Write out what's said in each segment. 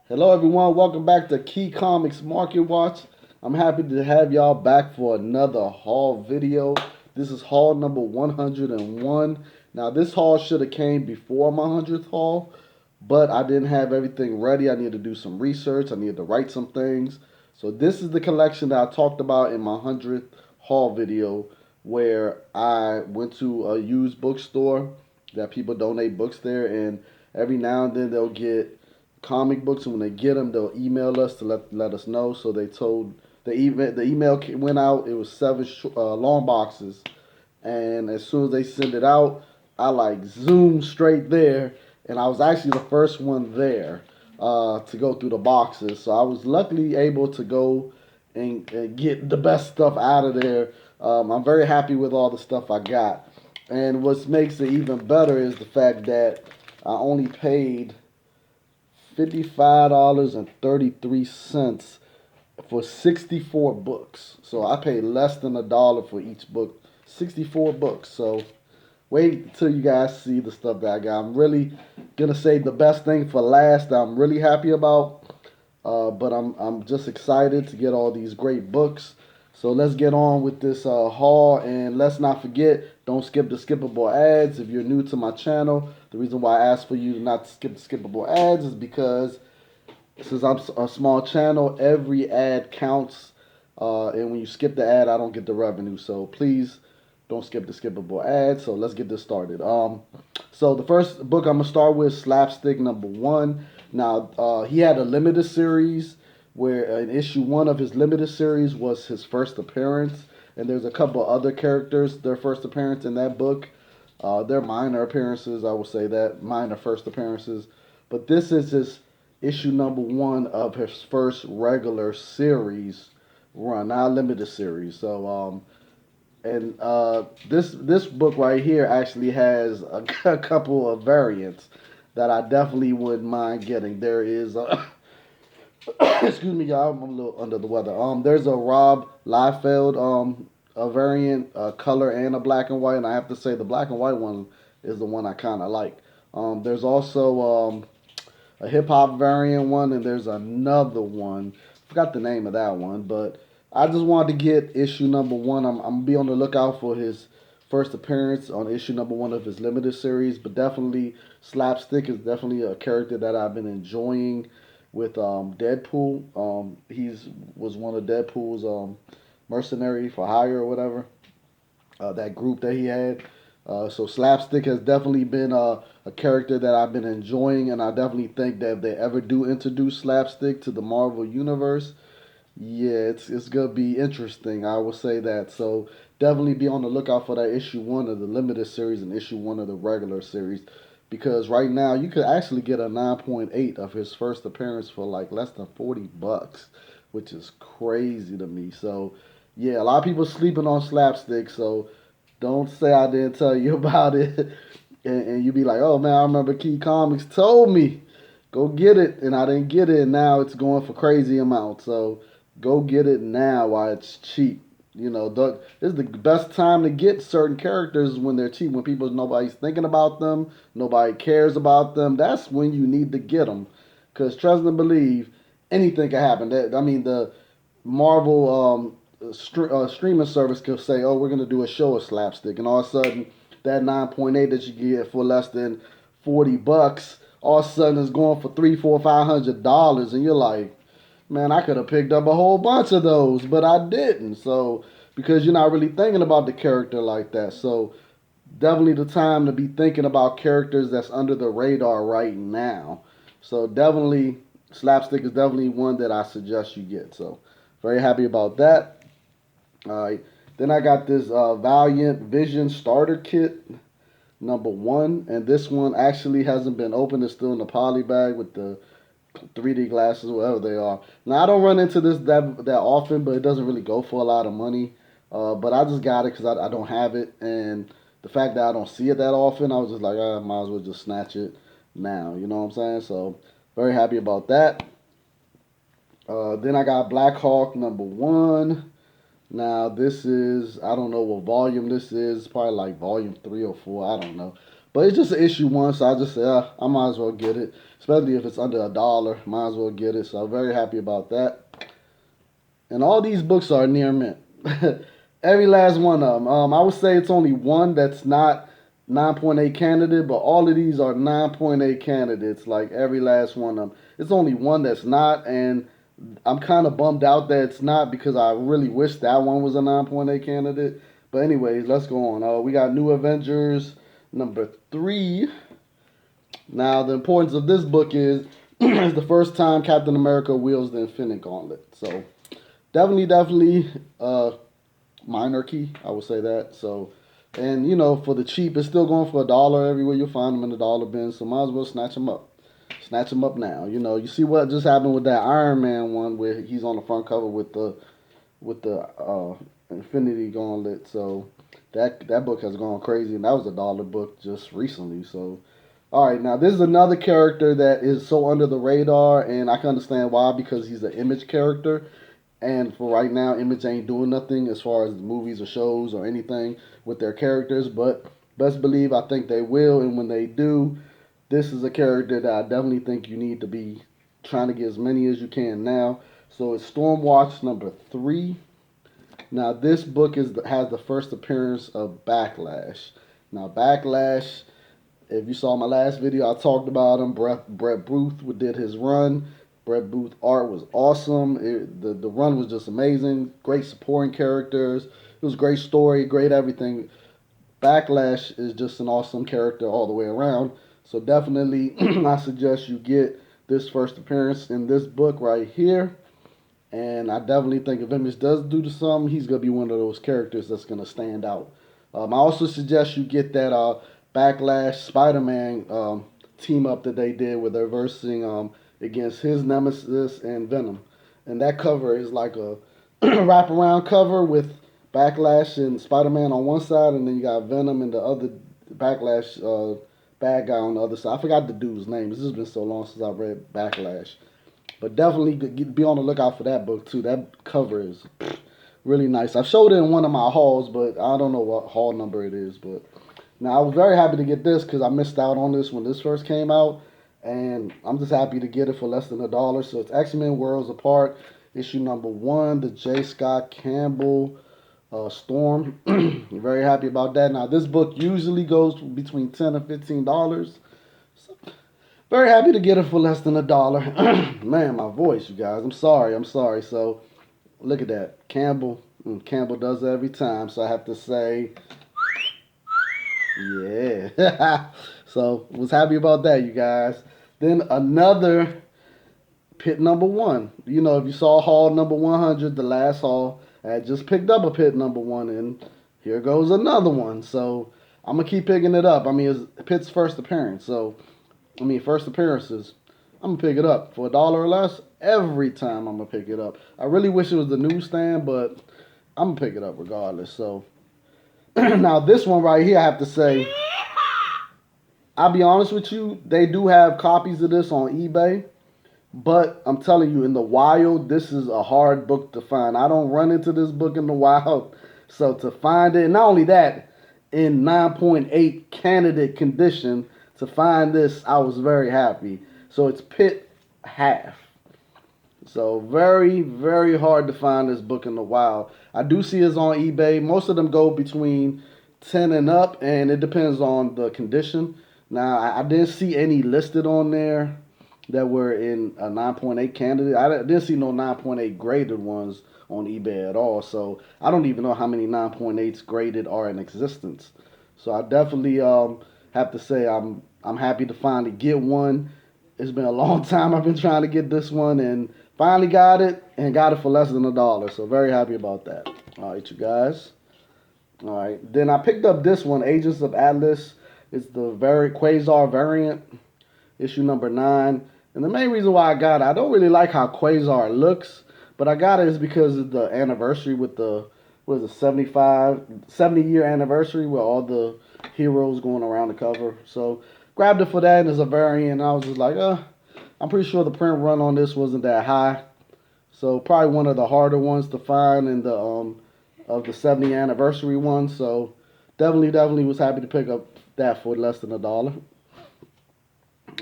Hello, everyone. Welcome back to Key Comics Market Watch. I'm happy to have y'all back for another haul video. This is haul number 101. Now, this haul should have came before my 100th haul, but I didn't have everything ready. I needed to do some research. I needed to write some things. So this is the collection that I talked about in my 100th haul video, where I went to a used bookstore that people donate books there, and every now and then they'll get comic books, and when they get them, they'll email us to let us know. So they told the email went out. It was seven long boxes, and as soon as they send it out, I like zoomed straight there, and I was actually the first one there to go through the boxes. So I was luckily able to go and get the best stuff out of there. I'm very happy with all the stuff I got, and what makes it even better is the fact that I only paid $55.33 for 64 books. So I paid less than $1 for each book. 64 books. So wait till you guys see the stuff that I got. I'm really gonna save the best thing for last that I'm really happy about. But I'm just excited to get all these great books. So let's get on with this haul, and let's not forget, don't skip the skippable ads. If you're new to my channel, the reason why I ask for you not to skip the skippable ads is because since I'm a small channel, every ad counts, and when you skip the ad, I don't get the revenue. So please don't skip the skippable ads. So let's get this started. So the first book I'm gonna start with, Slapstick #1. Now he had a limited series where in issue one of his limited series was his first appearance, and there's a couple other characters their first appearance in that book. They're minor appearances, I would say that minor first appearances, but this is his issue #1 of his first regular series run, not limited series. So and this book right here actually has a couple of variants that I definitely wouldn't mind getting. There is excuse me, y'all, I'm a little under the weather. There's a Rob Liefeld a variant, color and a black and white, and I have to say the black and white one is the one I kind of like. There's also a hip hop variant one, and there's another one. I forgot the name of that one, but I just wanted to get issue #1. I'm gonna be on the lookout for his first appearance on issue #1 of his limited series, but definitely Slapstick is definitely a character that I've been enjoying with Deadpool. He's was one of Deadpool's mercenary for hire or whatever, that group that he had. So Slapstick has definitely been a character that I've been enjoying, and I definitely think that if they ever do introduce Slapstick to the Marvel universe, yeah, it's gonna be interesting. I will say that. So definitely be on the lookout for that issue one of the limited series and issue one of the regular series, because right now you could actually get a 9.8 of his first appearance for like less than $40, which is crazy to me. So yeah, a lot of people sleeping on Slapstick. So don't say I didn't tell you about it, and you be like, oh man, I remember Key Comics told me go get it, and I didn't get it, and now it's going for crazy amounts. So go get it now while it's cheap. This is the best time to get certain characters when they're cheap. When nobody's thinking about them, nobody cares about them. That's when you need to get them, because trust and believe, anything can happen. I mean, the Marvel streaming service could say, "Oh, we're gonna do a show of Slapstick," and all of a sudden, that 9.8 that you get for less than $40, all of a sudden is going for three, four, $500, and you're like, man, I could have picked up a whole bunch of those, but I didn't. So because you're not really thinking about the character like that. So definitely the time to be thinking about characters that's under the radar right now. So definitely Slapstick is definitely one that I suggest you get. So very happy about that. All right. Then I got this Valiant Vision starter kit #1, and this one actually hasn't been opened. It's still in the poly bag with the 3D glasses, whatever they are. Now I don't run into this that often, but it doesn't really go for a lot of money. But I just got it because I don't have it, and the fact that I don't see it that often, I was just like, I might as well just snatch it now. You know what I'm saying? So very happy about that. Then I got Black Hawk #1. Now this is, I don't know what volume this is. Probably like volume 3 or 4. I don't know. But it's just an issue one, so I just say I might as well get it, especially if it's under $1. Might as well get it. So I'm very happy about that. And all these books are near mint. Every last one of them. I would say it's only one that's not 9.8 candidate, but all of these are 9.8 candidates. Like every last one of them. It's only one that's not, and I'm kind of bummed out that it's not because I really wish that one was a 9.8 candidate. But anyways, let's go on. We got New Avengers #3. Now the importance of this book is it's the first time Captain America wields the Infinite Gauntlet. So definitely minor key, I would say that. So, and for the cheap, it's still going for $1 everywhere. You'll find them in the dollar bin. So might as well snatch them up. Snatch them up now. You see what just happened with that Iron Man one where he's on the front cover with the Infinity Gauntlet. So that book has gone crazy, and that was a dollar book just recently. So, all right, now this is another character that is so under the radar, and I can understand why because he's an Image character. And for right now, Image ain't doing nothing as far as movies or shows or anything with their characters. But best believe I think they will. And when they do, this is a character that I definitely think you need to be trying to get as many as you can now. So it's Stormwatch #3. Now this book has the first appearance of Backlash. Now Backlash, if you saw my last video, I talked about him. Brett Booth did his run. Brett Booth art was awesome. The run was just amazing. Great supporting characters. It was a great story, great everything. Backlash is just an awesome character all the way around. So definitely, I suggest you get this first appearance in this book right here. And I definitely think if Image does do something, he's gonna be one of those characters that's gonna stand out. I also suggest you get that Backlash Spider-Man team up that they did where they're versing against his nemesis and Venom. And that cover is like a wraparound cover with Backlash and Spider-Man on one side, and then you got Venom and the other Backlash bad guy on the other side. I forgot the dude's name. This has been so long since I read Backlash. But definitely be on the lookout for that book too. That cover is really nice. I showed it in one of my hauls, but I don't know what haul number it is. But now I was very happy to get this because I missed out on this when this first came out. And I'm just happy to get it for less than $1. So it's X-Men Worlds Apart, issue #1, the J. Scott Campbell Storm. Very happy about that. Now this book usually goes between $10 and $15. So very happy to get it for less than $1. Man, my voice, you guys. I'm sorry. So look at that. Campbell. Campbell does it every time. So I have to say, yeah. So was happy about that, you guys. Then another pit #1. If you saw haul #100, the last haul, I had just picked up a pit #1, and here goes another one. So I'm gonna keep picking it up. I mean, it's Pit's first appearance. So first appearances. I'm gonna pick it up for $1 or less every time. I'm gonna pick it up. I really wish it was the newsstand, but I'm gonna pick it up regardless. So now this one right here, I have to say, I'll be honest with you, they do have copies of this on eBay, but I'm telling you, in the wild, this is a hard book to find. I don't run into this book in the wild, so to find it, not only that, in 9.8 candidate condition, to find this, I was very happy. So it's Pit half. So very, very hard to find this book in the wild. I do see it's on eBay. Most of them go between 10 and up, and it depends on the condition. Now, I didn't see any listed on there that were in a 9.8 candidate. I didn't see no 9.8 graded ones on eBay at all. So I don't even know how many 9.8s graded are in existence. So I definitely have to say I'm happy to finally get one. It's been a long time I've been trying to get this one, and finally got it, and got it for less than $1. So very happy about that. All right, you guys. All right. Then I picked up this one, Agents of Atlas. It's the very Quasar variant, issue #9. And the main reason why I got it, I don't really like how Quasar looks, but I got it is because of the anniversary with the, 70-year anniversary with all the heroes going around the cover. So grabbed it for that, and it's a variant. And I was just like, I'm pretty sure the print run on this wasn't that high. So probably one of the harder ones to find in the of the 70th anniversary one. So definitely was happy to pick up that for less than a dollar.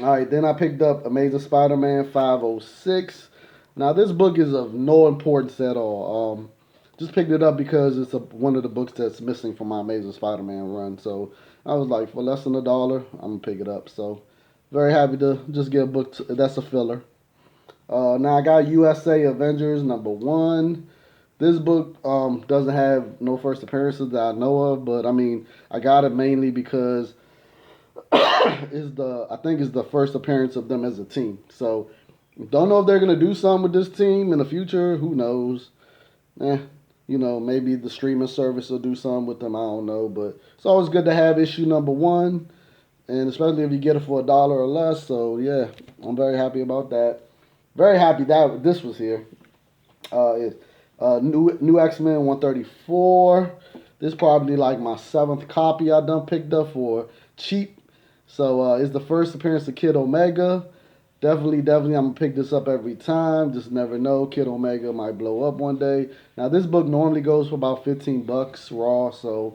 All right, then I picked up Amazing Spider-Man 506. Now this book is of no importance at all. Just picked it up because it's one of the books that's missing from my Amazing Spider-Man run. So I was like, for less than a dollar, I'm gonna pick it up. So very happy to just get a book that's a filler. Now I got USA Avengers #1. This book doesn't have no first appearances that I know of, but I mean I got it mainly because I think is the first appearance of them as a team. So don't know if they're gonna do something with this team in the future. Who knows? Eh, maybe the streaming service will do something with them. I don't know, but it's always good to have issue #1, and especially if you get it for a dollar or less. So yeah, I'm very happy about that. Very happy that this was here. It's new X-Men 134. This is probably like my 7th copy I done picked up for cheap. So it's the first appearance of Kid Omega. Definitely, I'm gonna pick this up every time. Just never know. Kid Omega might blow up one day. Now this book normally goes for about $15 raw, so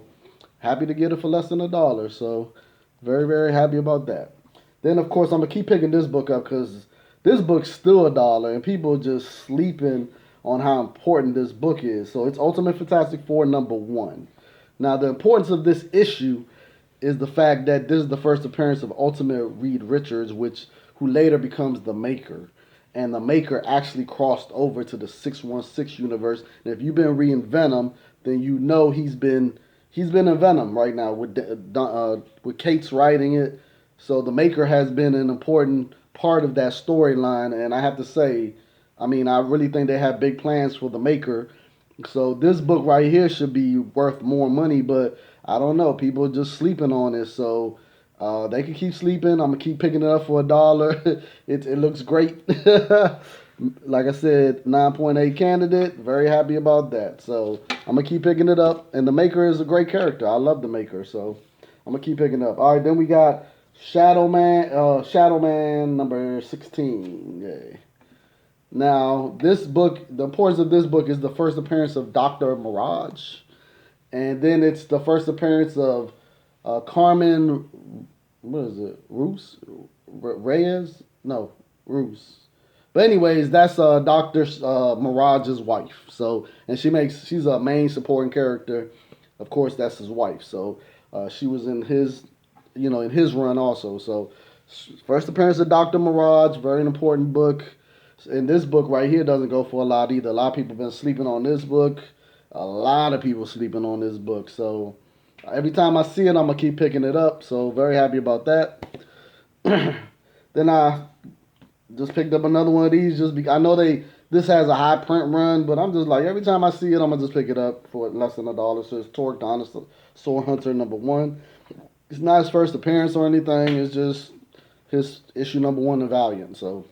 happy to get it for less than a dollar. So very happy about that. Then of course I'm gonna keep picking this book up because this book's still a dollar, and people just sleeping on how important this book is. So it's Ultimate Fantastic Four #1. Now the importance of this issue is the fact that this is the first appearance of Ultimate Reed Richards, who later becomes the Maker. And the Maker actually crossed over to the 616 universe. And if you've been reading Venom, then you know he's been in Venom right now with Kate's writing it. So the Maker has been an important part of that storyline. And I have to say, I mean, I really think they have big plans for the Maker. So this book right here should be worth more money, but I don't know. People are just sleeping on it, so they can keep sleeping. I'm gonna keep picking it up for a dollar. It looks great. Like I said, 9.8 candidate. Very happy about that. So I'm gonna keep picking it up. And the Maker is a great character. I love the Maker, so I'm gonna keep picking it up. All right, then we got Shadow Man. Shadow Man #16. Yay. Now, this book, the importance of this book is the first appearance of Dr. Mirage. And then it's the first appearance of Carmen, what is it, Reyes? No, Ruse. But anyways, that's Dr. Mirage's wife. So, and she's a main supporting character. Of course, that's his wife. So, she was in his run also. So, first appearance of Dr. Mirage, very important book. And this book right here doesn't go for a lot either. A lot of people have been sleeping on this book. A lot of people sleeping on this book. So every time I see it, I'm gonna keep picking it up. So very happy about that. Then I just picked up another one of these. I know this has a high print run, but I'm just like every time I see it, I'm gonna just pick it up for less than a dollar. So it's Torque Dinosaur Sword Hunter #1. It's not his first appearance or anything. It's just his issue #1 of Valiant. So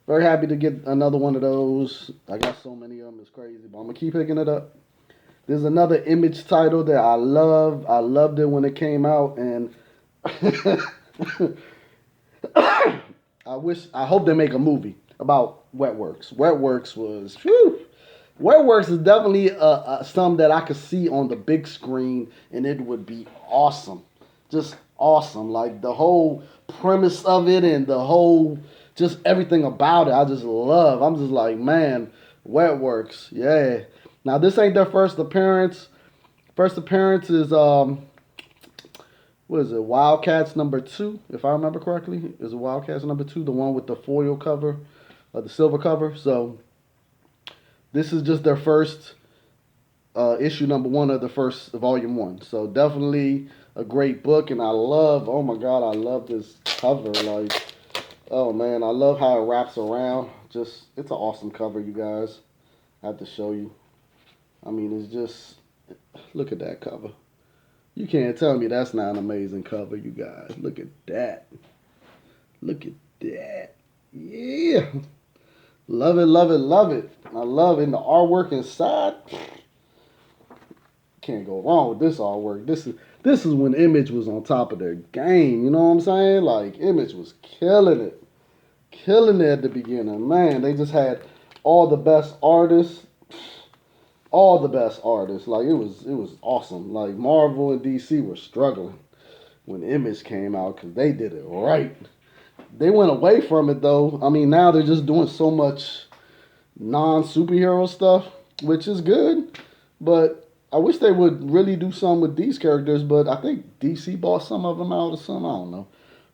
very happy to get another one of those. I got so many of them, it's crazy. But I'm going to keep picking it up. There's another Image title that I love. I loved it when it came out. And I hope they make a movie about Wetworks. Wetworks is definitely something that I could see on the big screen. And it would be awesome. Just awesome. Like the whole premise of it and the whole... just everything about it, I just love. I'm just like, man, Wetworks, yeah. Now this ain't their first appearance. First appearance is what is it? Wildcats #2, if I remember correctly. Is it Wildcats #2, the one with the foil cover, the silver cover? So this is just their first issue #1 of the first volume 1. So definitely a great book, and oh my God, I love this cover, like. Oh man, I love how it wraps around. It's an awesome cover, you guys. I have to show you. I mean, it's just, look at that cover. You can't tell me that's not an amazing cover, you guys. Look at that. Look at that. Yeah. Love it, love it, love it. I love it. The artwork inside. Can't go wrong with this artwork. This is when Image was on top of their game. You know what I'm saying? Like, Image was killing it. Killing it at the beginning. Man, they just had all the best artists. All the best artists. Like, it was awesome. Like, Marvel and DC were struggling. when Image came out because they did it right. They went away from it though. I mean, now they're just doing so much non-superhero stuff, which is good. But I wish they would really do something with these characters. But I think DC bought some of them out or something. I don't know.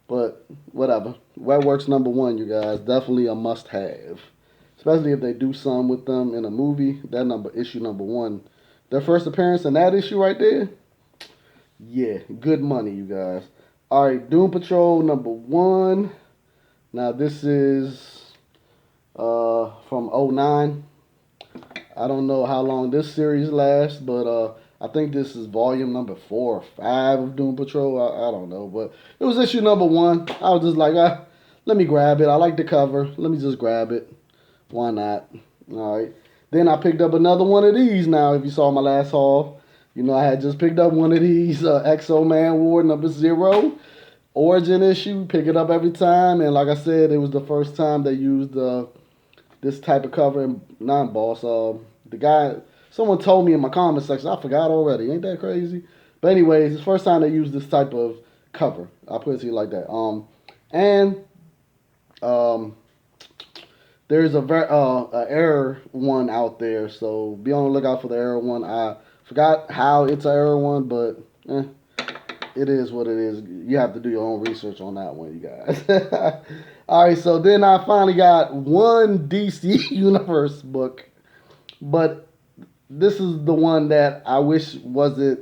But whatever. Wetworks #1, you guys, definitely a must-have. Especially if they do something with them in a movie. That issue #1, their first appearance in that issue right there. Yeah, good money, you guys. All right, Doom Patrol #1. Now this is from '09. I don't know how long this series lasts, but I think this is volume #4 or 5 of Doom Patrol. I don't know, but it was issue #1. I was just like, let me grab it. I like the cover. Let me just grab it. Why not? All right. Then I picked up another one of these. Now, if you saw my last haul, you know I had just picked up one of these Exo Man War #0 origin issue. Pick it up every time, and like I said, it was the first time they used this type of cover in non-boss. The guy, someone told me in my comment section, I forgot already. Ain't that crazy? But anyways, it's the first time they used this type of cover. I'll put it to you like that. And there's a error one out there, so be on the lookout for the error one. I forgot how it's an error one, but it is what it is. You have to do your own research on that one, you guys. All right, so then I finally got one DC Universe book, but this is the one that I wish wasn't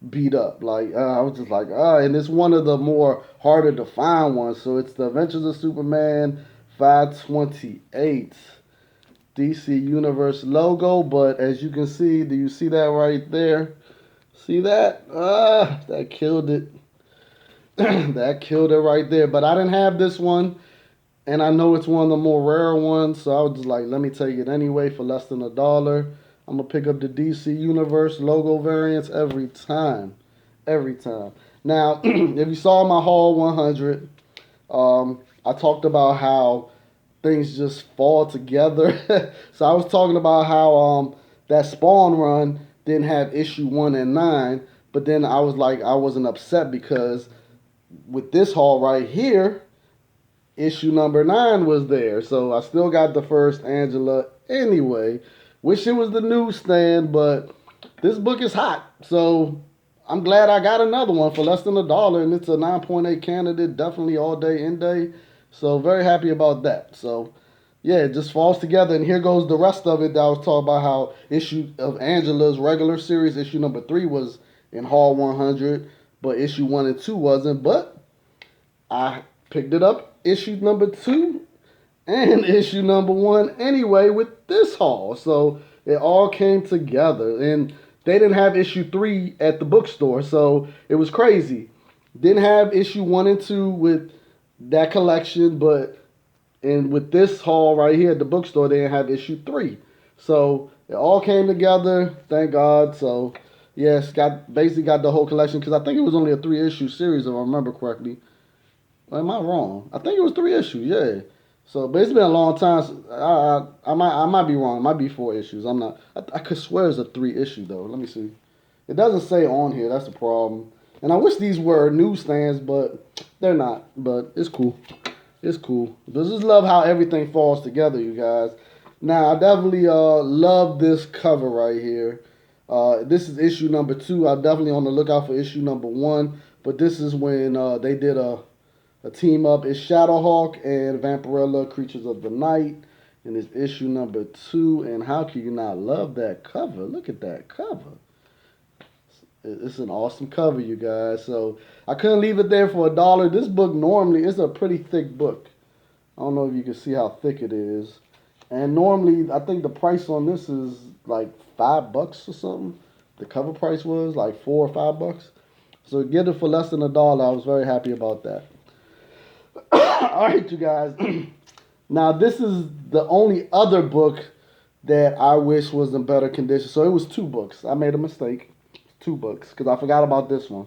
beat up. Like I was just like, and it's one of the more harder to find ones. So it's the Adventures of Superman 528 DC Universe logo. But as you can see, do you see that right there? See that? That killed it. That killed it right there. But I didn't have this one. And I know it's one of the more rare ones. So I was just like, let me take it anyway for less than $1. I'm going to pick up the DC Universe logo variants every time. Every time. Now, if you saw my haul 100, I talked about how things just fall together. So I was talking about how that Spawn run didn't have issue 1 and 9. But then I was like, I wasn't upset because with this haul right here, issue #9 was there. So I still got the first Angela anyway. Wish it was the newsstand, but this book is hot. So I'm glad I got another one for less than $1, and it's a 9.8 candidate, definitely all day, in day. So very happy about that. So yeah, it just falls together, and here goes the rest of it that I was talking about how issue of Angela's regular series, issue #3 was in haul 100, but issue 1 and 2 wasn't. But I picked it up, issue #2 and issue #1 anyway with this haul. So it all came together. And they didn't have issue 3 at the bookstore, so it was crazy. Didn't have issue 1 and 2 with that collection, but and with this haul right here at the bookstore, they didn't have issue 3. So it all came together, thank God. So yes, basically got the whole collection, because I think it was only a 3-issue series if I remember correctly. Or am I wrong? I think it was 3 issues, yeah. So, but it's been a long time. So I might be wrong. It might be 4 issues. I'm not. I could swear it's a 3-issue though. Let me see. It doesn't say on here. That's the problem. And I wish these were newsstands, but they're not. But it's cool. It's cool. But I just love how everything falls together, you guys. Now I definitely love this cover right here. This is issue #2. I'm definitely on the lookout for issue #1. But this is when they did a team up. Is Shadowhawk and Vampirella, Creatures of the Night, and it's issue #2. And how can you not love that cover? Look at that cover. It's an awesome cover, you guys. So I couldn't leave it there for $1. This book normally is a pretty thick book. I don't know if you can see how thick it is. And normally, I think the price on this is like $5 or something. The cover price was like $4 or $5. So get it for less than $1. I was very happy about that. All right, you guys. Now, this is the only other book that I wish was in better condition. So it was 2 books. I made a mistake. 2 books, because I forgot about this one.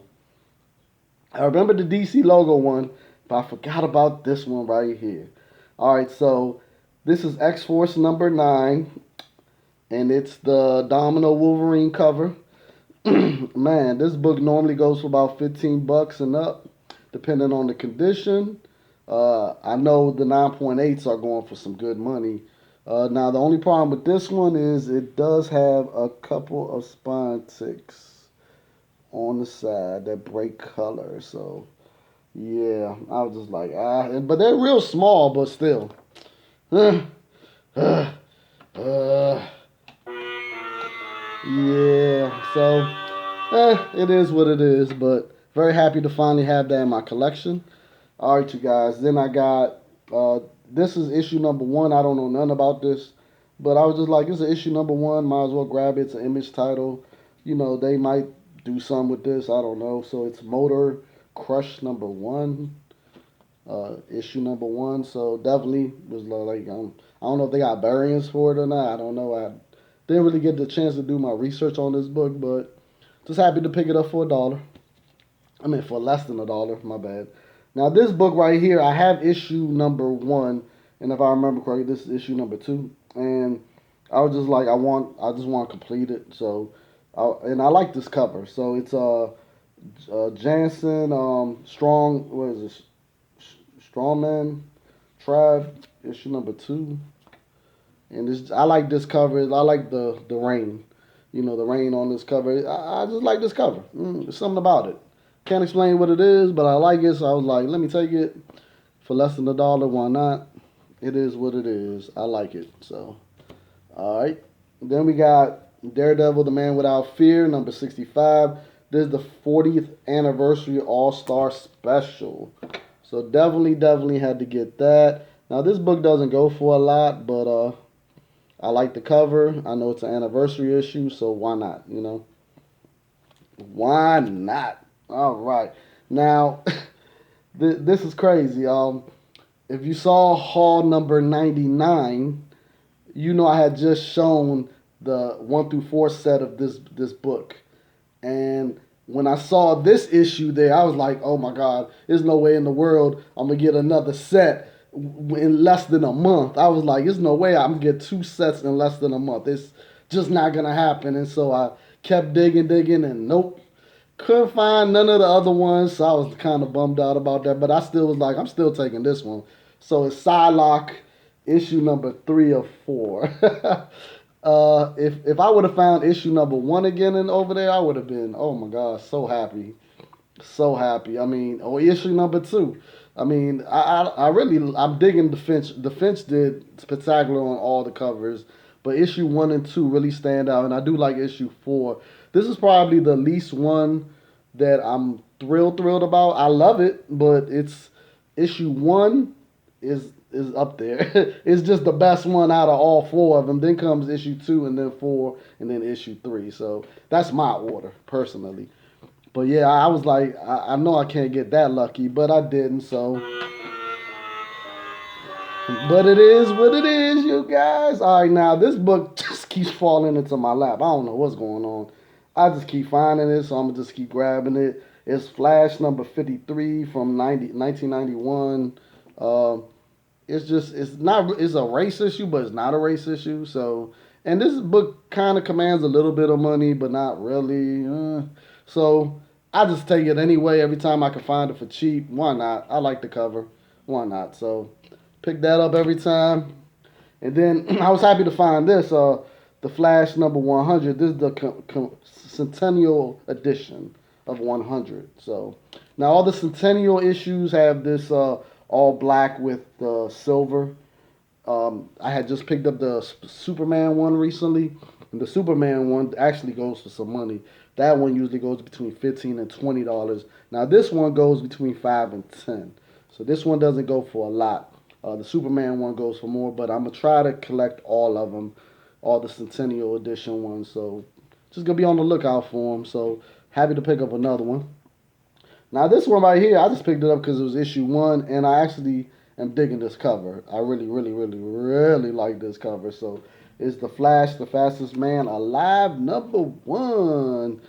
I remember the DC logo one, but I forgot about this one right here. All right, so this is X-Force #9, and it's the Domino Wolverine cover. Man, this book normally goes for about $15 and up. depending on the condition. I know the 9.8s are going for some good money. Now, the only problem with this one is it does have a couple of spine ticks on the side that break color. So, yeah, I was just like, but they're real small, but still. uh, uh, yeah, so it is what it is, but very happy to finally have that in my collection. All right, you guys. Then I got this is issue number one. I don't know nothing about this, but I was just like, this is issue number one. Might as well grab it. It's an image title. You know, they might do something with this. I don't know. So it's Motor Crush number one, issue number one. So definitely was like, I don't know if they got variants for it or not. I don't know. I didn't really get the chance to do my research on this book, but just happy to pick it up for $1. I mean, for less than $1. My bad. Now this book right here, I have issue number one, and if I remember correctly, this is issue number two. And I was just like, I just want to complete it. So, and I like this cover. So it's Jansen Strong. What is this? Strongman Tribe issue number two. And this, I like this cover. I like the rain. You know, the rain on this cover. I just like this cover. There's something about it. Can't explain what it is, but I like it. So I was like, let me take it for less than $1. Why not? It is what it is. I like it. So, all right. Then we got Daredevil, the Man Without Fear, number 65. This is the 40th anniversary All Star Special. So definitely had to get that. Now this book doesn't go for a lot, but I like the cover. I know it's an anniversary issue, so why not? You know, why not? All right. Now, this is crazy. If you saw haul number 99, you know I had just shown the 1 through 4 set of this book. And when I saw this issue there, I was like, oh my God, there's no way in the world I'm going to get another set in less than a month. I was like, there's no way I'm going to get 2 sets in less than a month. It's just not going to happen. And so I kept digging, and nope. Couldn't find none of the other ones, so I was kind of bummed out about that. But I still was like, I'm still taking this one. So it's Psylocke, issue number 3 of 4. If I would have found issue number 1 again and over there, I would have been, oh my gosh, so happy, so happy. I mean, or issue number 2. I mean, I really I'm digging the Finch. The Finch did spectacular on all the covers, but issue 1 and 2 really stand out, and I do like issue 4. This is probably the least one that I'm thrilled about. I love it, but it's issue 1 is up there. It's just the best one out of all 4 of them. Then comes issue 2, and then 4, and then issue 3. So that's my order personally. But yeah, I was like, I know I can't get that lucky, but I didn't. So, but it is what it is, you guys. All right, now this book just keeps falling into my lap. I don't know what's going on. I just keep finding it, so I'm gonna just keep grabbing it. It's Flash number 53 from 1991. It's a race issue, but it's not a race issue. So, and this book kind of commands a little bit of money, but not really. So I just take it anyway every time I can find it for cheap. Why not? I like the cover. Why not? So pick that up every time. And then I was happy to find this. The Flash number 100. This is the Centennial edition of 100. So now all the Centennial issues have this all black with silver. I had just picked up the Superman one recently, and the Superman one actually goes for some money. That one usually goes between $15 and $20. Now this one goes between $5 and $10. So this one doesn't go for a lot. The Superman one goes for more, but I'm gonna try to collect all of them, all the Centennial Edition ones. So just gonna be on the lookout for them. So happy to pick up another one. Now this one right here, I just picked it up because it was issue 1, and I actually am digging this cover. I really like this cover. So it's the Flash, the Fastest Man Alive, number 1.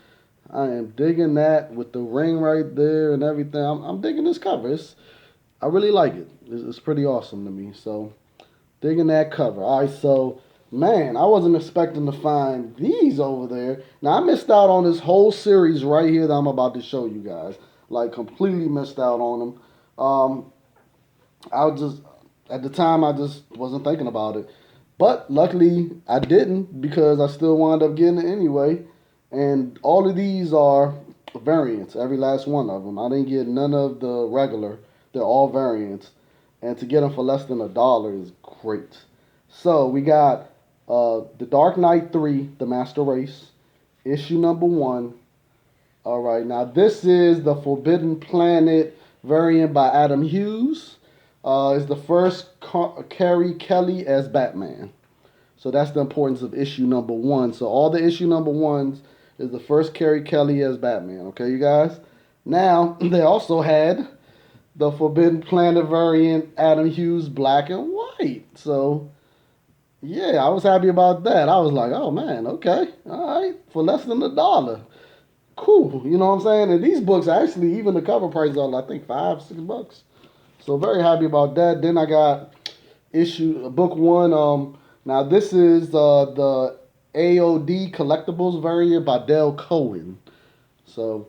I am digging that with the ring right there and everything. I'm digging this cover. I really like it. It's pretty awesome to me. So digging that cover. All right, so man, I wasn't expecting to find these over there. Now I missed out on this whole series right here that I'm about to show you guys. like completely missed out on them. I was just at the time I just wasn't thinking about it, but luckily I didn't because I still wound up getting it anyway. And all of these are variants, every last one of them. I didn't get none of the regular; they're all variants, and to get them for less than $1 is great. So we got the Dark Knight 3, The Master Race, issue number 1. All right, now this is the Forbidden Planet variant by Adam Hughes. It's the first Carrie Kelly as Batman. So that's the importance of issue number 1. So all the issue number 1s is the first Carrie Kelly as Batman. Okay, you guys? Now, they also had the Forbidden Planet variant Adam Hughes black and white. So, yeah, I was happy about that. I was like, oh man, okay, all right, for less than $1. Cool, you know what I'm saying? And these books actually, even the cover price are, I think, $5, $6. So very happy about that. Then I got book 1. Now this is the AOD collectibles variant by Del Cohen. So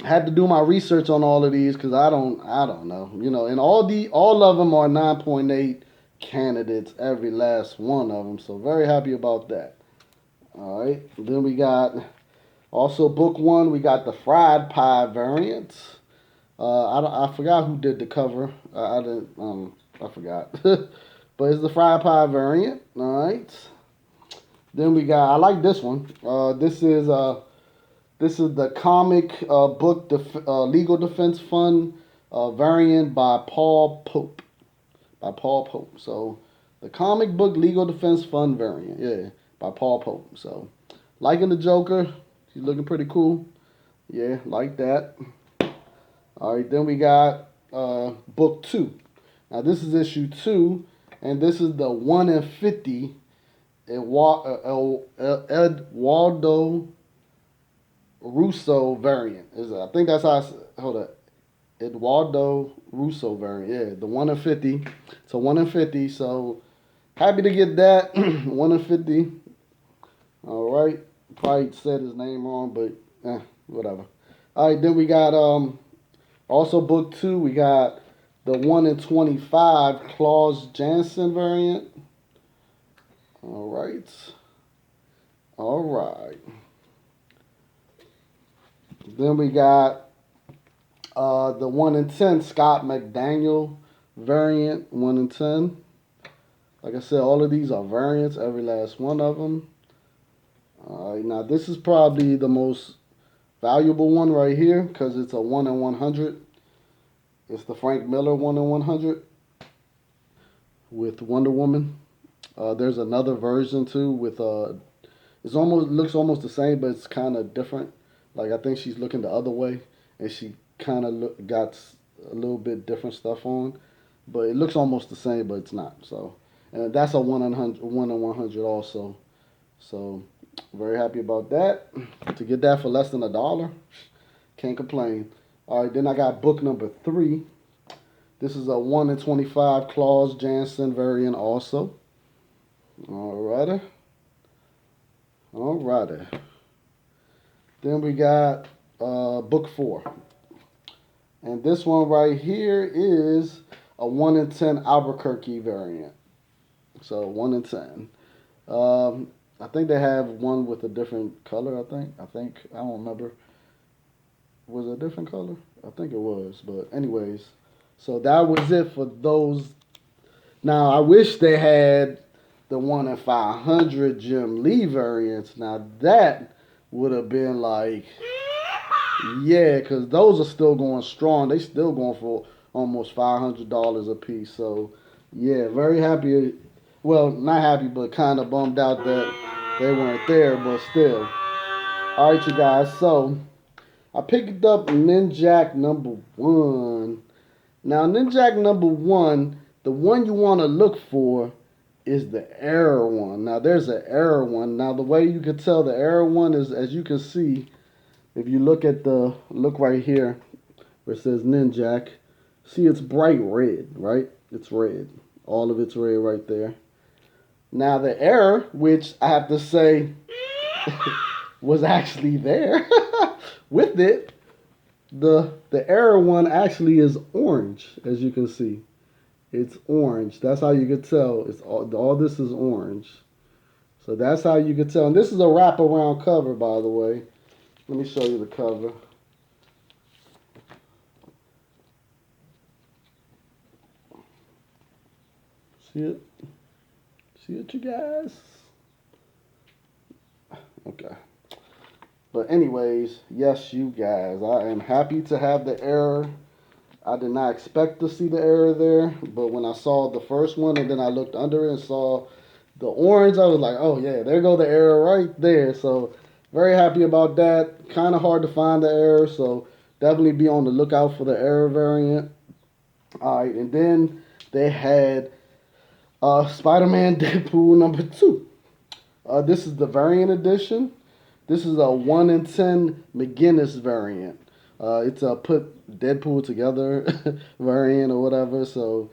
I had to do my research on all of these because I don't know, and all of them are 9.8 candidates, every last one of them. So very happy about that. All right, then we got also book 1. We got the fried pie variant. I forgot who did the cover. I didn't. I forgot. But it's the fried pie variant. All right. Then we got. I like this one. This is the comic book legal defense fund variant by Paul Pope. By Paul Pope. So the comic book legal defense fund variant. Yeah, by Paul Pope. So liking the Joker. He's looking pretty cool. Yeah, like that. All right, then we got book 2. Now this is issue 2, and this is the 1 in 50 Eduardo Russo variant. I think that's how hold up. Eduardo Russo variant. Yeah, the 1 in 50. So 1 in 50. So happy to get that. 1 in 50. All right. Probably said his name wrong, but whatever. All right, then we got also book 2. We got the 1 in 25 Claus Jansen variant. All right. All right. Then we got the 1 in 10 Scott McDaniel variant. 1 in 10. Like I said, all of these are variants, every last one of them. All right, now this is probably the most valuable one right here because it's a 1 in 100. It's the Frank Miller 1 in 100 with Wonder Woman. There's another version too with looks almost the same, but it's kind of different. Like I think she's looking the other way, and she kind of got a little bit different stuff on, but it looks almost the same, but it's not. So, and that's a 1 in 100 also. So, very happy about that. To get that for less than $1, can't complain. All right, then I got book number 3. This is a 1 in 25 Claus Jansen variant also. Alrighty. Alrighty. Then we got book 4. And this one right here is a 1 in 10 Albuquerque variant. So 1 in 10. I think they have one with a different color, I think. I don't remember. Was it a different color? I think it was. But anyways, so that was it for those. Now, I wish they had the 1 in 500 Jim Lee variants. Now, that would have been like, yeah, because those are still going strong. They still going for almost $500 a piece. So, yeah, very happy. Well, not happy, but kind of bummed out that they weren't there, but still. All right, you guys. So, I picked up Ninjak number 1. Now, Ninjak number 1, the one you want to look for is the error one. Now, there's an error one. Now, the way you can tell the error one is, as you can see, if you look right here where it says Ninjak, see it's bright red, right? It's red. All of it's red right there. Now, the error, which I have to say was actually there with it, The error one actually is orange, as you can see. It's orange. That's how you could tell. It's all this is orange. So that's how you could tell. And this is a wraparound cover, by the way. Let me show you the cover. See it? See it, you guys? Okay. But anyways, yes, you guys, I am happy to have the error. I did not expect to see the error there, but when I saw the first one and then I looked under it and saw the orange, I was like, oh yeah, there go the error right there. So very happy about that. Kind of hard to find the error, so definitely be on the lookout for the error variant. All right, and then they had Spider-Man Deadpool #2. This is the variant edition. This is a 1 in 10 McGinnis variant. It's a put Deadpool together variant or whatever. So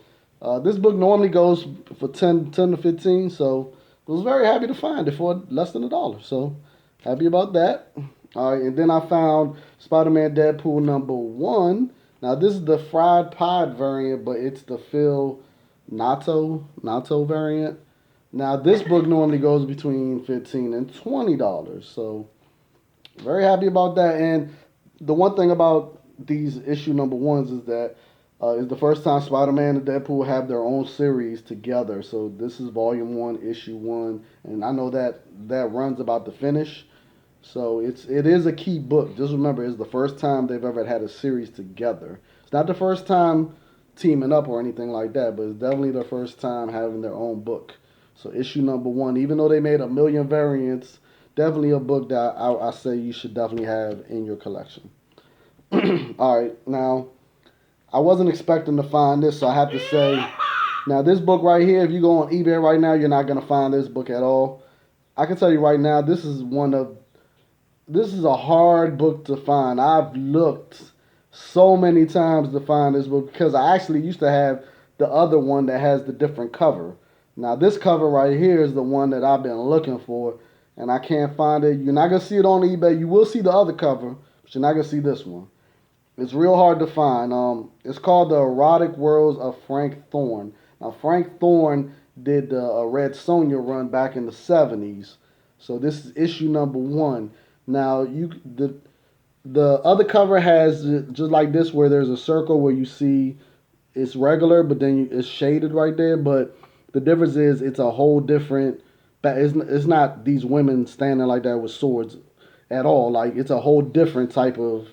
this book normally goes for 10 to 15. So I was very happy to find it for less than $1. So happy about that. All right, and then I found Spider-Man Deadpool #1. Now this is the fried pod variant, but it's the Phil Natto variant. Now this book normally goes between $15 and $20. So very happy about that. And the one thing about these issue #1s is that it's the first time Spider-Man and Deadpool have their own series together. So this is Volume 1, Issue 1, and I know that that runs about to finish. So it is a key book. Just remember, it's the first time they've ever had a series together. It's not the first time teaming up or anything like that, but it's definitely their first time having their own book. So issue #1, even though they made a million variants, definitely a book that I say you should definitely have in your collection. All right, now I wasn't expecting to find this, so I have to say, now this book right here, if you go on eBay right now, you're not gonna find this book at all. I can tell you right now, this is a hard book to find. I've looked so many times to find this book because I actually used to have the other one that has the different cover. Now this cover right here is the one that I've been looking for, and I can't find it. You're not gonna see it on eBay. You will see the other cover, but you're not gonna see this one. It's real hard to find. It's called The Erotic Worlds of Frank Thorne. Now Frank Thorne did the Red Sonja run back in the '70s, so this is issue #1. Now the other cover has just like this, where there's a circle where you see it's regular, but then it's shaded right there. But the difference is it's a whole different. It's not these women standing like that with swords at all. Like it's a whole different type of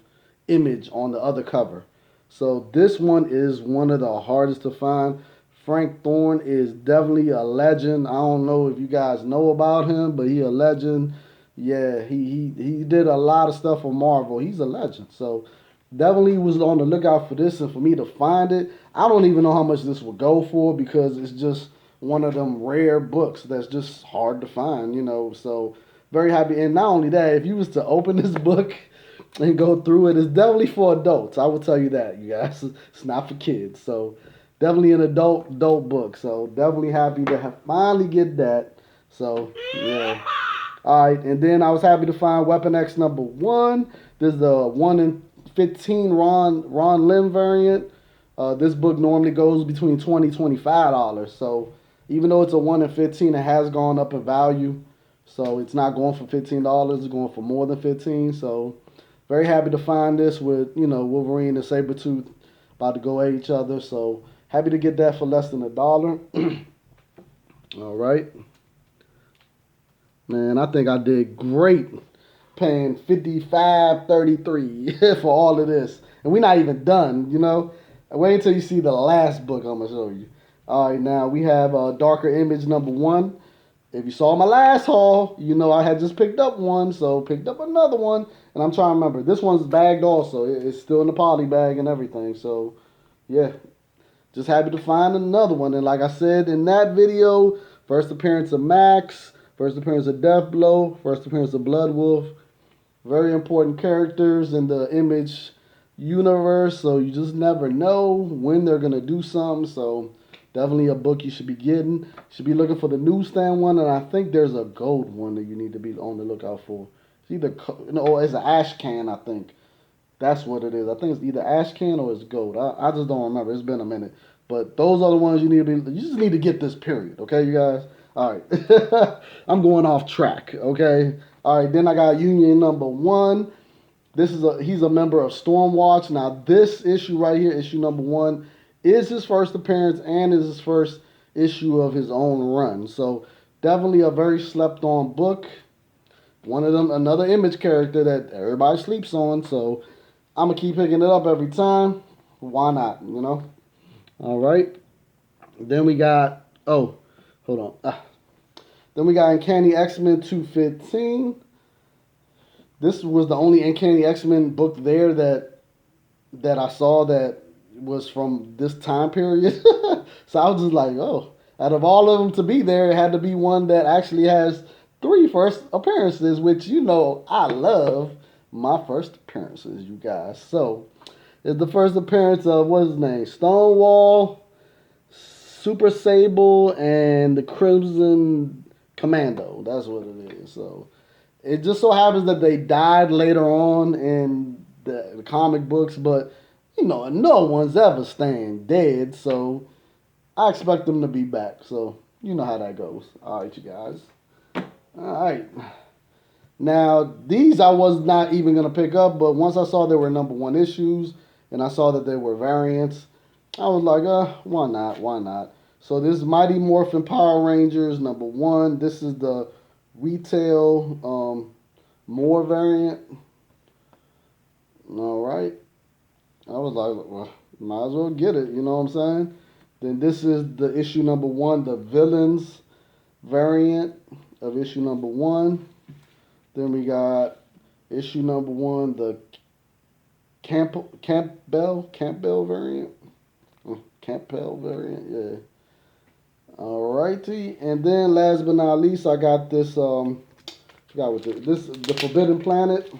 image on the other cover. So this one is one of the hardest to find. Frank Thorne is definitely a legend. I don't know if you guys know about him, but he a legend. Yeah, he did a lot of stuff for Marvel. He's a legend. So definitely was on the lookout for this, and for me to find it, I don't even know how much this would go for because it's just one of them rare books that's just hard to find. So very happy. And not only that, if you was to open this book and go through it, it's definitely for adults. I will tell you that, you guys. It's not for kids. So definitely an adult book. So definitely happy to finally get that. So yeah. All right, and then I was happy to find Weapon X #1. This is the 1 in 15 Ron Lim variant. This book normally goes between $20 to $25. So even though it's a 1 in 15, it has gone up in value. So it's not going for $15. It's going for more than 15. So very happy to find this with Wolverine and Sabretooth about to go at each other. So happy to get that for less than $1. All right. Man, I think I did great paying $55.33 for all of this. And we're not even done. Wait until you see the last book I'm going to show you. All right, now we have Darker Image #1. If you saw my last haul, I had just picked up one, so picked up another one. And I'm trying to remember. This one's bagged also. It's still in the poly bag and everything. So, yeah. Just happy to find another one. And like I said in that video, first appearance of Max, first appearance of Deathblow, first appearance of Bloodwolf. Very important characters in the Image universe, so you just never know when they're going to do something. So definitely a book you should be getting. You should be looking for the newsstand one, and I think there's a gold one that you need to be on the lookout for. It's either, it's an ash can, I think. That's what it is. I think it's either ash can or it's gold. I just don't remember. It's been a minute. But those are the ones you need to be. You just need to get this period, okay, you guys. All right, I'm going off track. Okay. All right. Then I got Union number one. He's a member of Stormwatch. Now this issue right here, issue number one, is his first appearance and is his first issue of his own run. So definitely a very slept on book. One of them, another Image character that everybody sleeps on. So I'm gonna keep picking it up every time. Why not? You know. All right. Then we got hold on. Then we got Uncanny X-Men 215. This was the only Uncanny X-Men book there that I saw that was from this time period. So I was just like, oh, out of all of them to be there, it had to be one that actually has three first appearances, which you know I love my first appearances, you guys. So it's the first appearance of what's his name? Stonewall, Super Sable, and the Crimson Commando. That's what it is. So it just so happens that they died later on in the comic books, but you know, no one's ever staying dead, so I expect them to be back. So you know how that goes. All right, you guys. All right. Now these I was not even gonna pick up, but once I saw they were number one issues and I saw that they were variants, I was like, why not? Why not? So this is Mighty Morphin Power Rangers number one. This is the retail more variant. All right. I was like, well, might as well get it. You know what I'm saying? Then this is the issue number one, the villains variant of issue number one. Then we got issue number one, the Campbell variant. Campbell variant, yeah. Alrighty, and then last but not least, I got this. Forgot what this the Forbidden Planet.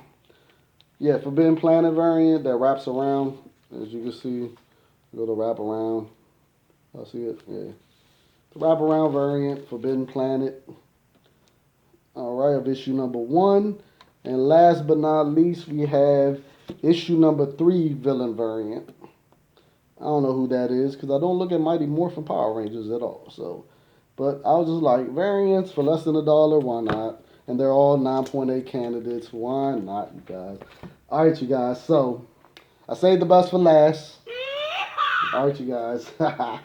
Yeah, Forbidden Planet variant that wraps around. As you can see, go to wrap around. I see it. Yeah, the wrap around variant, Forbidden Planet. All right, of issue number one, and last but not least, we have issue number three, villain variant. I don't know who that is because I don't look at Mighty Morphin Power Rangers at all. So, but I was just like, variants for less than $1, why not? And they're all 9.8 candidates. Why not, you guys? All right, you guys. So I saved the best for last. All right, you guys. I'm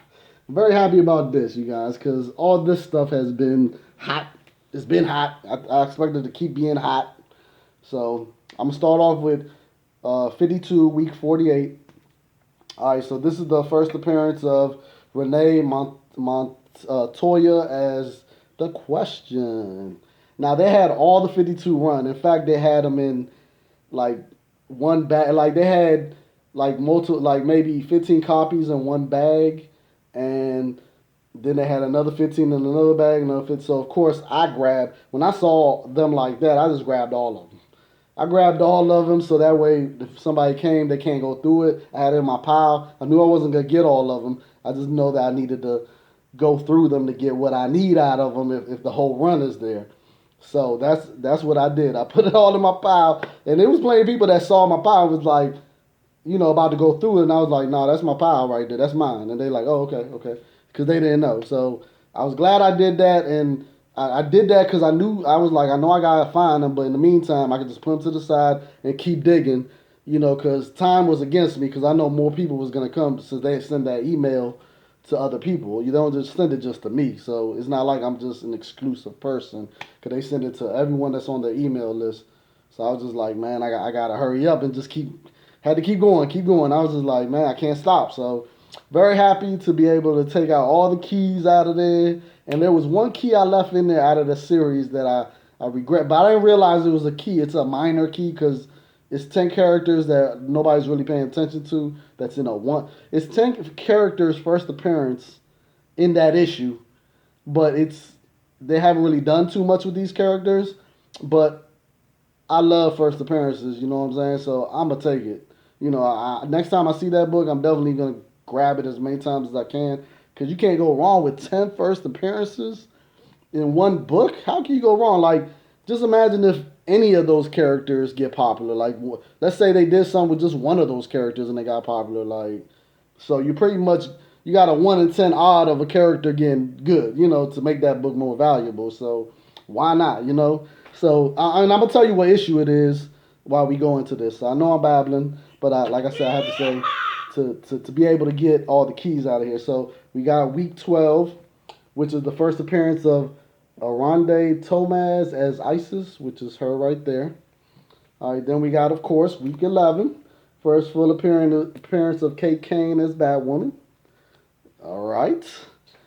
very happy about this, you guys, because all this stuff has been hot. It's been hot. I expect it to keep being hot. So I'm gonna start off with 52, week 48. All right, so this is the first appearance of Renee Montoya as the Question. Now they had all the 52 run. In fact, they had them in like one bag. Like they had like multiple, like maybe 15 copies in one bag, and then they had another 15 in another bag, another 15. So of course I grabbed when I saw them like that. I just grabbed all of them. I grabbed all of them so that way if somebody came, they can't go through it. I had it in my pile. I knew I wasn't going to get all of them. I just know that I needed to go through them to get what I need out of them if the whole run is there. So that's what I did. I put it all in my pile, and there was plenty of people that saw my pile and was like, you know, about to go through it, and I was like, no, that's my pile right there. That's mine. And they like, oh, okay. Because they didn't know. So I was glad I did that, and I did that because I knew, I was like, I know I got to find them, but in the meantime, I could just put them to the side and keep digging, you know, because time was against me because I know more people was going to come since they send that email to other people. You don't just send it just to me. So it's not like I'm just an exclusive person because they send it to everyone that's on their email list. So I was just like, man, I got to hurry up and just had to keep going. I was just like, man, I can't stop. So very happy to be able to take out all the keys out of there. And there was one key I left in there out of the series that I regret. But I didn't realize it was a key. It's a minor key because it's 10 characters that nobody's really paying attention to. That's in a one. It's 10 characters' first appearance in that issue. But they haven't really done too much with these characters. But I love first appearances, you know what I'm saying? So I'm going to take it. You know, next time I see that book, I'm definitely going to grab it as many times as I can. Because you can't go wrong with 10 first appearances in one book. How can you go wrong? Like, just imagine if any of those characters get popular. Like, let's say they did something with just one of those characters and they got popular. Like, so you pretty much you got a 1 in 10 odd of a character getting good, to make that book more valuable. So why not? So and I'm gonna tell you what issue it is while we go into this. So I know I'm babbling, but like I said, I have to say to be able to get all the keys out of here. So we got week 12, which is the first appearance of Aronde Tomaz as Isis, which is her right there. All right, then we got, of course, week 11, first full appearance of Kate Kane as Batwoman. All right,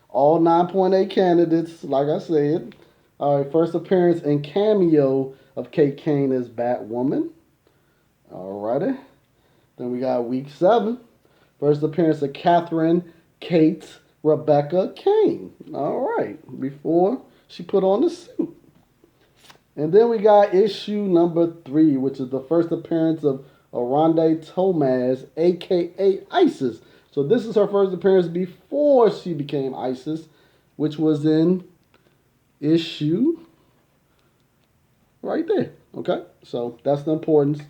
all 9.8 candidates, like I said. All right, first appearance and cameo of Kate Kane as Batwoman. All righty. Then we got week 7, first appearance of Catherine Kate Rebecca Kane. All right, before she put on the suit. And then we got issue number 3, which is the first appearance of Aronde Tomaz, aka Isis. So this is her first appearance before she became Isis, which was in issue right there. Okay, so that's the importance.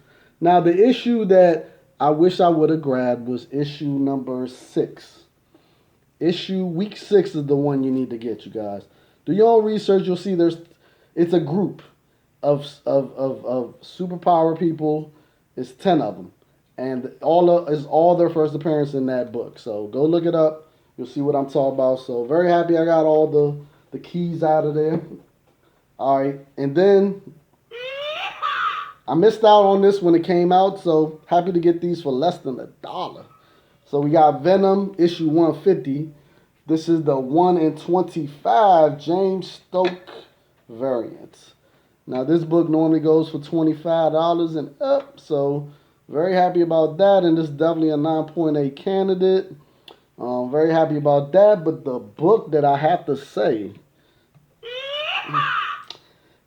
Now the issue that I wish I would have grabbed was issue number 6. Week 6 is the one you need to get, you guys. Do your own research. You'll see it's a group of superpower people. It's 10 of them, and is all their first appearance in that book. So go look it up. You'll see what I'm talking about. So very happy I got all the keys out of there. All right, and then I missed out on this when it came out. So happy to get these for less than $1. So we got Venom issue 150. This is the 1 in 25 James Stoke variant. Now this book normally goes for $25 and up, so very happy about that. And this is definitely a 9.8 candidate. Very happy about that. But the book that I have to say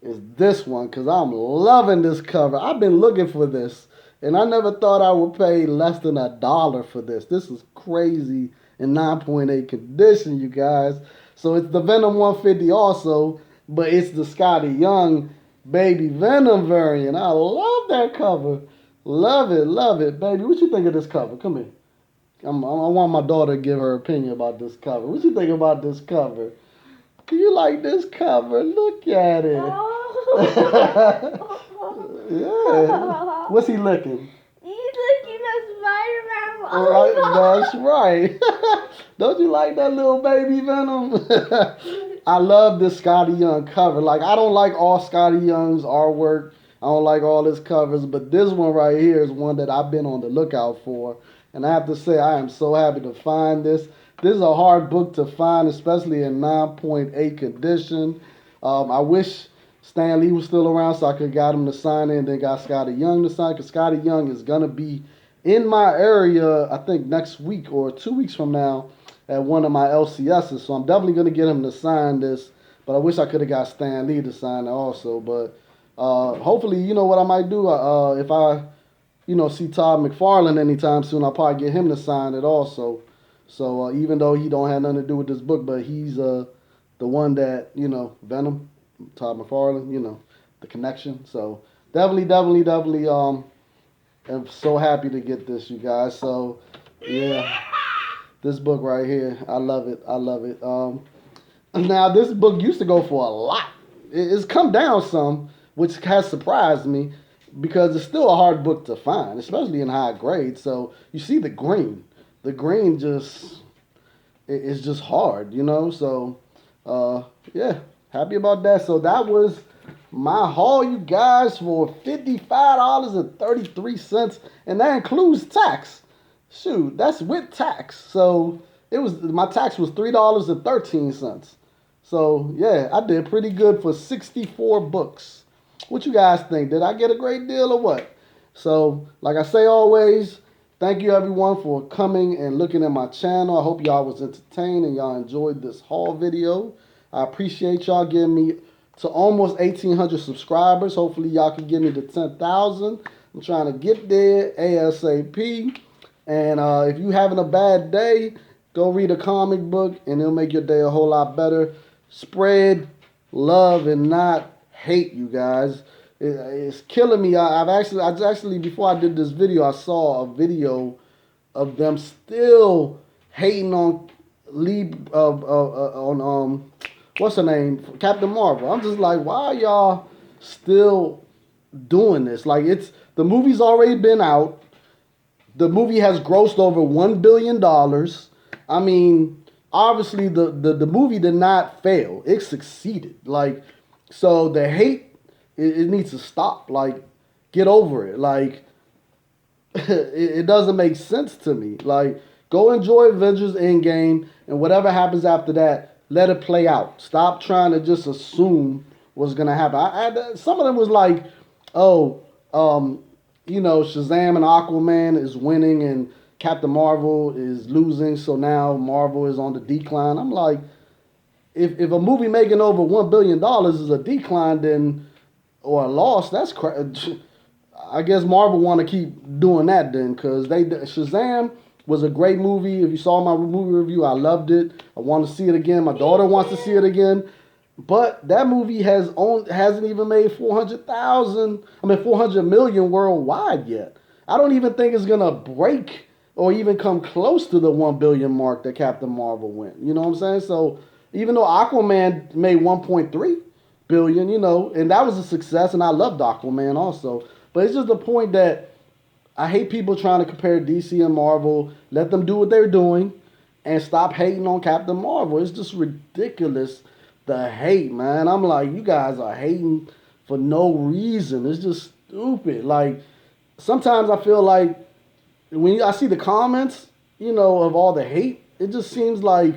is this one, because I'm loving this cover. I've been looking for this, and I never thought I would pay less than $1 for this. This is crazy in 9.8 condition, you guys. So it's the Venom 150 also, but it's the Scotty Young Baby Venom variant. I love that cover. Love it, baby. What you think of this cover? Come here. I want my daughter to give her opinion about this cover. What you think about this cover? Do you like this cover? Look at it. Yeah. What's he licking? He's licking a Spider-Man Right, that's right. Don't you like that little baby Venom? I love this Scotty Young cover. Like, I don't like all Scotty Young's artwork. I don't like all his covers, but this one right here is one that I've been on the lookout for. And I have to say, I am so happy to find this. This is a hard book to find, especially in 9.8 condition. I wish Stan Lee was still around so I could got him to sign it and then got Scotty Young to sign, because Scotty Young is going to be in my area, I think, next week or 2 weeks from now at one of my LCSs. So I'm definitely going to get him to sign this. But I wish I could have got Stan Lee to sign it also. But hopefully, you know what I might do? If I, see Todd McFarlane anytime soon, I'll probably get him to sign it also. So even though he don't have nothing to do with this book, but he's the one that, Venom, Todd McFarlane, the connection. So definitely, I'm so happy to get this, you guys. So, yeah, this book right here, I love it. Now, this book used to go for a lot. It's come down some, which has surprised me, because it's still a hard book to find, especially in high grade. So you see the green. The green is just hard, So, yeah, happy about that. So that was my haul, you guys, for $55.33, and that includes tax. Shoot, that's with tax. So my tax was $3.13. So yeah, I did pretty good for 64 books. What you guys think? Did I get a great deal or what? So, like I say always, thank you everyone for coming and looking at my channel. I hope y'all was entertained and y'all enjoyed this haul video. I appreciate y'all getting me to almost 1,800 subscribers. Hopefully y'all can get me to 10,000. I'm trying to get there ASAP. And if you having a bad day, go read a comic book and it'll make your day a whole lot better. Spread love and not hate, you guys. It's killing me. I actually before I did this video, I saw a video of them still hating on Lee on what's her name, Captain Marvel. I'm just like, why are y'all still doing this? Like, it's the movie's already been out. The movie has grossed over $1 billion. I mean, obviously the movie did not fail. It succeeded. Like, so the hate, it needs to stop. Like, get over it. Like, it doesn't make sense to me. Like, go enjoy Avengers Endgame, and whatever happens after that, let it play out. Stop trying to just assume what's gonna happen. Some of them was like, oh, Shazam and Aquaman is winning, and Captain Marvel is losing, so now Marvel is on the decline. I'm like, if a movie making over $1 billion is a decline, then or a loss, that's I guess Marvel want to keep doing that then, because Shazam was a great movie. If you saw my movie review, I loved it. I want to see it again. My daughter wants to see it again. But that movie hasn't even made 400 million worldwide yet. I don't even think it's gonna break or even come close to the 1 billion mark that Captain Marvel went. You know what I'm saying? So even though Aquaman made 1.3 billion, and that was a success, and I loved Aquaman also. But it's just the point that I hate people trying to compare DC and Marvel. Let them do what they're doing and stop hating on Captain Marvel. It's just ridiculous, the hate, man. I'm like, you guys are hating for no reason. It's just stupid. Like, sometimes I feel like when I see the comments, of all the hate, it just seems like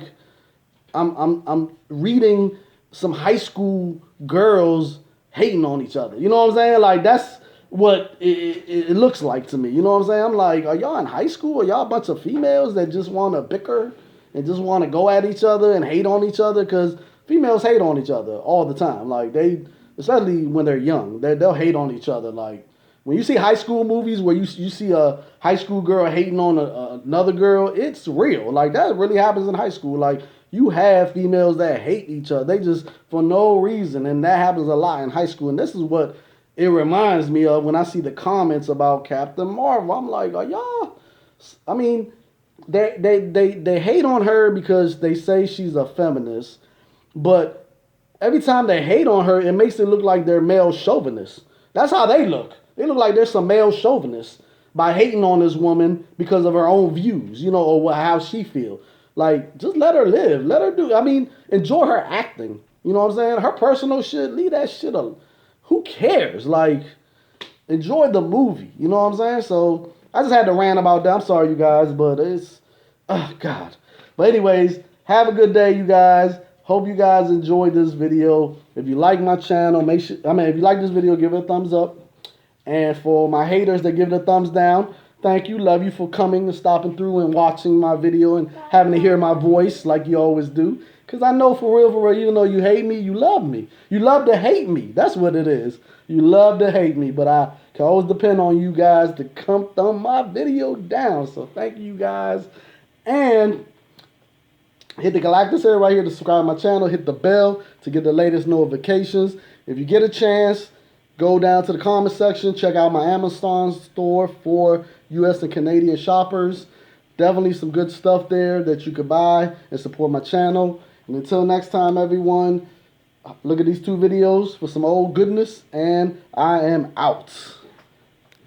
I'm reading some high school girls hating on each other. You know what I'm saying? Like, that's what it looks like to me. You know what I'm saying? I'm like, are y'all in high school? Are y'all a bunch of females that just want to bicker and just want to go at each other and hate on each other? Because females hate on each other all the time. Like, especially when they're young, they'll hate on each other. Like, when you see high school movies where you see a high school girl hating on another girl, it's real. Like, that really happens in high school. Like, you have females that hate each other. They just, for no reason. And that happens a lot in high school. And this is what it reminds me of when I see the comments about Captain Marvel. I'm like, are y'all? I mean, they hate on her because they say she's a feminist, but every time they hate on her, it makes it look like they're male chauvinists. That's how they look. They look like they're some male chauvinists by hating on this woman because of her own views, or how she feels. Like, just let her live. Let her do. I mean, enjoy her acting. You know what I'm saying? Her personal shit, leave that shit alone. Who cares? Like, enjoy the movie. You know what I'm saying? So I just had to rant about that. I'm sorry, you guys, but it's, oh God. But anyways, have a good day, you guys. Hope you guys enjoyed this video. If you like my channel, if you like this video, give it a thumbs up. And for my haters that give it a thumbs down, thank you. Love you for coming and stopping through and watching my video and having to hear my voice like you always do. Because I know for real, even though you hate me, you love me. You love to hate me. That's what it is. You love to hate me. But I can always depend on you guys to come thumb my video down. So thank you guys. And hit the Galactus area right here to subscribe to my channel. Hit the bell to get the latest notifications. If you get a chance, go down to the comment section. Check out my Amazon store for U.S. and Canadian shoppers. Definitely some good stuff there that you could buy and support my channel. And until next time, everyone, look at these two videos for some old goodness. And I am out.